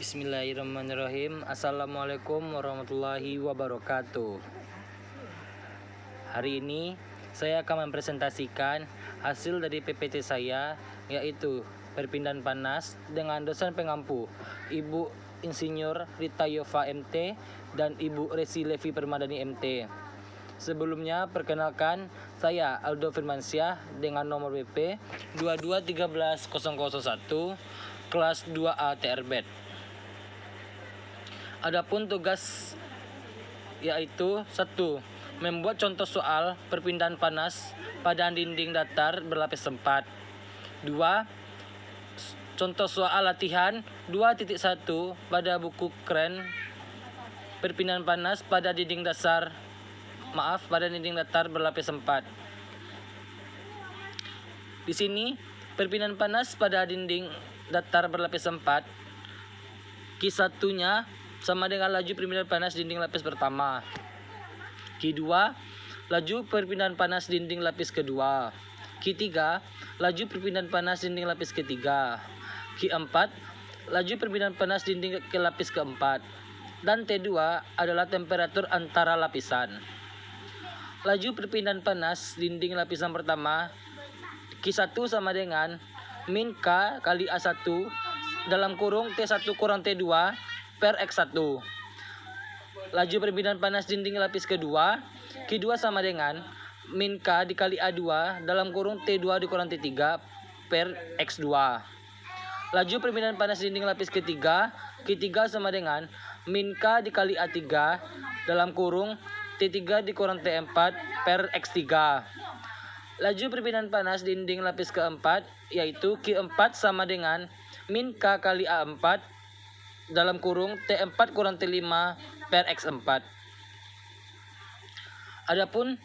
Bismillahirrahmanirrahim. Assalamualaikum warahmatullahi wabarakatuh. Hari ini saya akan mempresentasikan hasil dari PPT saya, yaitu perpindahan panas dengan dosen pengampu Ibu Insinyur Rita Yova MT dan Ibu Resi Levi Permadani MT. Sebelumnya perkenalkan, saya Aldo Firmansyah dengan nomor BP 2213001 kelas 2A TRBET. Adapun tugas yaitu 1. Membuat contoh soal perpindahan panas pada dinding datar berlapis 4. 2. Contoh soal latihan 2.1 pada buku keren perpindahan panas pada dinding datar berlapis 4. Di sini perpindahan panas pada dinding datar berlapis 4, Q1-nya sama dengan laju perpindahan panas dinding lapis pertama. Q2, laju perpindahan panas dinding lapis kedua. Q3, laju perpindahan panas dinding lapis ketiga. Q4, laju perpindahan panas dinding ke lapis keempat. Dan T2 adalah temperatur antara lapisan. Laju perpindahan panas dinding lapisan pertama Q1 sama dengan min K kali A1 dalam kurung T1 kurang T2 per X1. Laju perpindahan panas dinding lapis kedua Q2 sama dengan min K dikali A2 dalam kurung T2 dikurang T3 per X2. Laju perpindahan panas dinding lapis ketiga Q3 sama dengan min K dikali A3 dalam kurung T3 dikurang T4 per X3. Laju perpindahan panas dinding lapis keempat yaitu Q4 sama dengan min K kali A4 dalam kurung T4 kurang T5 per X4. Adapun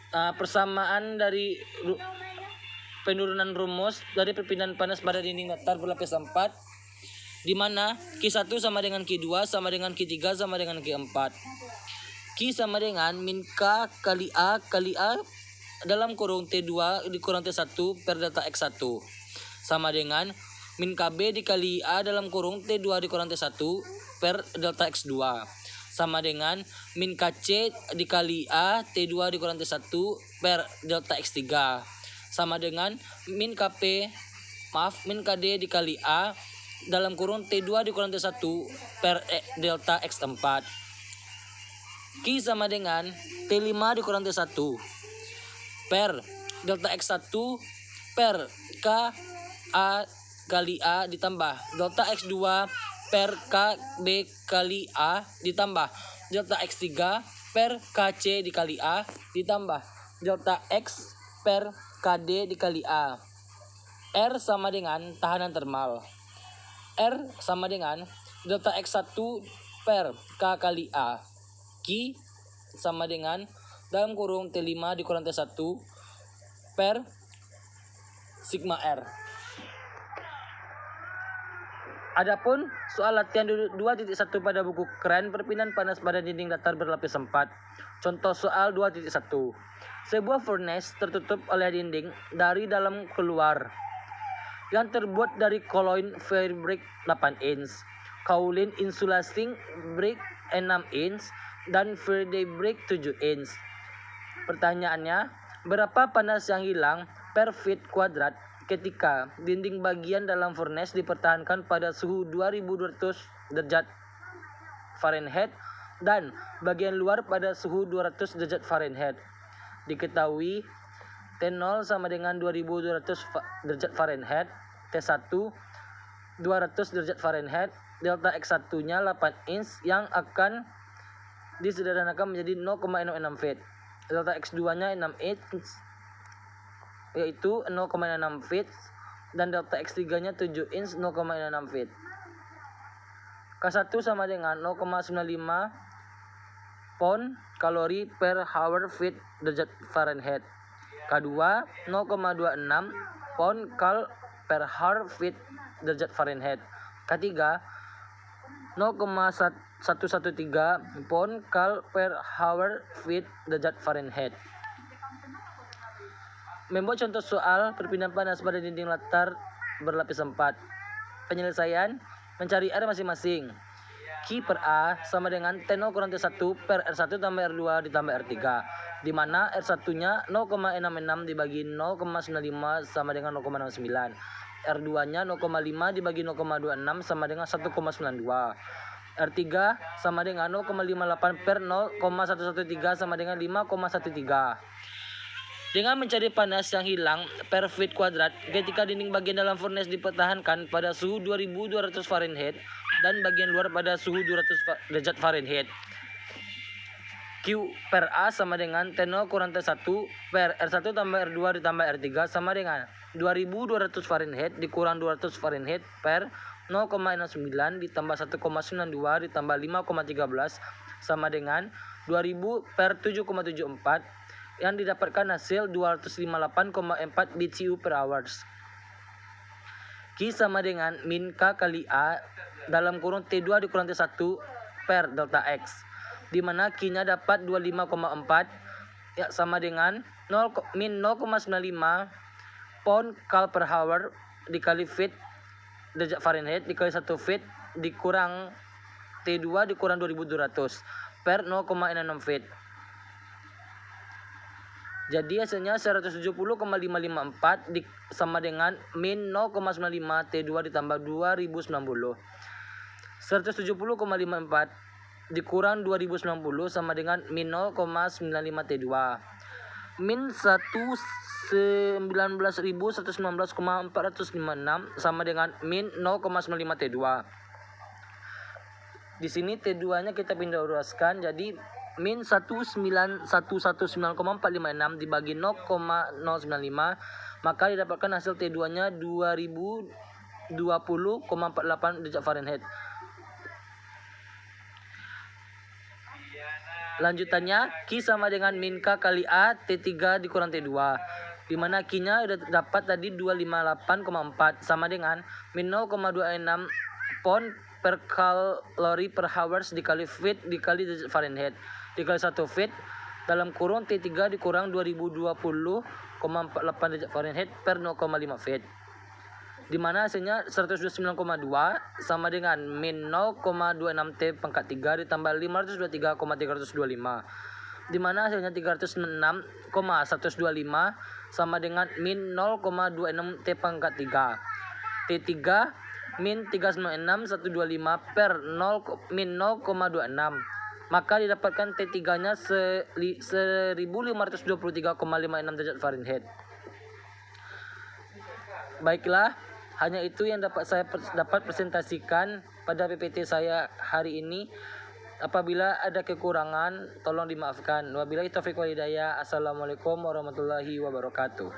persamaan dari penurunan rumus dari perpindahan panas pada dinding datar berlapis 4, di mana Q1 sama dengan Q2 sama dengan Q3 sama dengan Q4. Q sama dengan min K kali A dalam kurung T2 dikurang T1 per delta X1 sama dengan min KB dikali A dalam kurung T2 dikurang T1 per delta X2 sama dengan min KC dikali A T2 dikurang T1 per delta X3 sama dengan min KD dikali A dalam kurung T2 dikurang T1 per delta X4. Q sama dengan T5 dikurang T1 per delta X1 per K A kali A ditambah delta X2 per KB kali A ditambah delta X3 per KC dikali A ditambah delta X per KD dikali A. R sama dengan tahanan termal. R sama dengan delta X1 per K kali A. Q sama dengan dalam kurung T5 dikurang T1 per sigma R. Adapun soal latihan 2.1 pada buku keren perpindahan panas pada dinding datar berlapis 4. Contoh soal 2.1. Sebuah furnace tertutup oleh dinding dari dalam keluar yang terbuat dari koloin fabric 8 inch, kaolin insulating brick 6 inch, dan Friday brick 7 inch. Pertanyaannya, berapa panas yang hilang per feet kuadrat ketika dinding bagian dalam furnace dipertahankan pada suhu 2200 derajat Fahrenheit dan bagian luar pada suhu 200 derajat Fahrenheit. Diketahui T0 sama dengan 2200 derajat Fahrenheit, T1 200 derajat Fahrenheit, delta X1-nya 8 inch yang akan disederhanakan menjadi 0,66 feet. Delta X2-nya 6 inch yaitu 0,66 feet dan delta X3-nya 7 inch 0,66 feet. K1 sama dengan 0,95 pound kalori per hour feet derajat Fahrenheit. K2 0,26 pound kal per hour feet derajat Fahrenheit. K3 0,113 pound kal per hour feet derajat Fahrenheit. Membuat contoh soal perpindahan panas pada dinding latar berlapis 4. Penyelesaian, Mencari R masing-masing. Q per A sama dengan T0 kurang T1 per R1 tambah R2 ditambah R3. Di mana R1-nya 0,66 dibagi 0,95 sama dengan 0,69. R2-nya 0,5 dibagi 0,26 sama dengan 1,92. R3 sama dengan 0,58 per 0,113 sama dengan 5,13. Dengan mencari panas yang hilang per feet kuadrat ketika dinding bagian dalam furnace dipertahankan pada suhu 2200 Fahrenheit dan bagian luar pada suhu 200 derajat Fahrenheit. Q per A sama dengan T0 kurang T1 per R1 tambah R2 ditambah R3 sama dengan 2200 Fahrenheit dikurang 200 Fahrenheit per 0,69 ditambah 1,92 ditambah 5,13 sama dengan 2000 per 7,74 yang didapatkan hasil 258,4 BTU per hours. Q sama dengan min K kali A dalam kurung T2 dikurang T1 per delta X, di mana Q-nya dapat 25,4 ya, sama dengan min 0,95 pound kal per hour dikali feet derajat Fahrenheit dikali 1 feet dikurang T2 dikurang 2200 per 0,66 feet. Jadi hasilnya 170,554 sama dengan min 0,95 T2 ditambah 2090. 170,54 dikurang 2090 sama dengan min 0,95 T2. Min 119.119,456 sama dengan min 0,95 T2. Di sini T2-nya kita pindah uruskan, jadi min 19119,456 dibagi 0,095 maka didapatkan hasil T2-nya 2020,48 derajat Fahrenheit. Lanjutannya Q sama dengan min K kali A T3 dikurang T2, di mana Q-nya udah dapat tadi 258,4 sama dengan min 0,26 pound per kalori per hours dikali feet dikali derajat Fahrenheit dikali 1 feet dalam kurung T3 dikurang 2020,48 derajat Fahrenheit per 0,5 feet, di mana hasilnya 129,2 sama dengan min 0,26 T pangkat 3 ditambah 523,325, di mana hasilnya 306,125 sama dengan min 0,26 T pangkat 3. T3 min 396,125 per min 0,26 maka didapatkan T3-nya 1523,56 derajat Fahrenheit. Baiklah, hanya itu yang dapat saya presentasikan pada PPT saya hari ini. Apabila ada kekurangan tolong dimaafkan. Wabillahi taufiq wal hidayah. Assalamualaikum warahmatullahi wabarakatuh.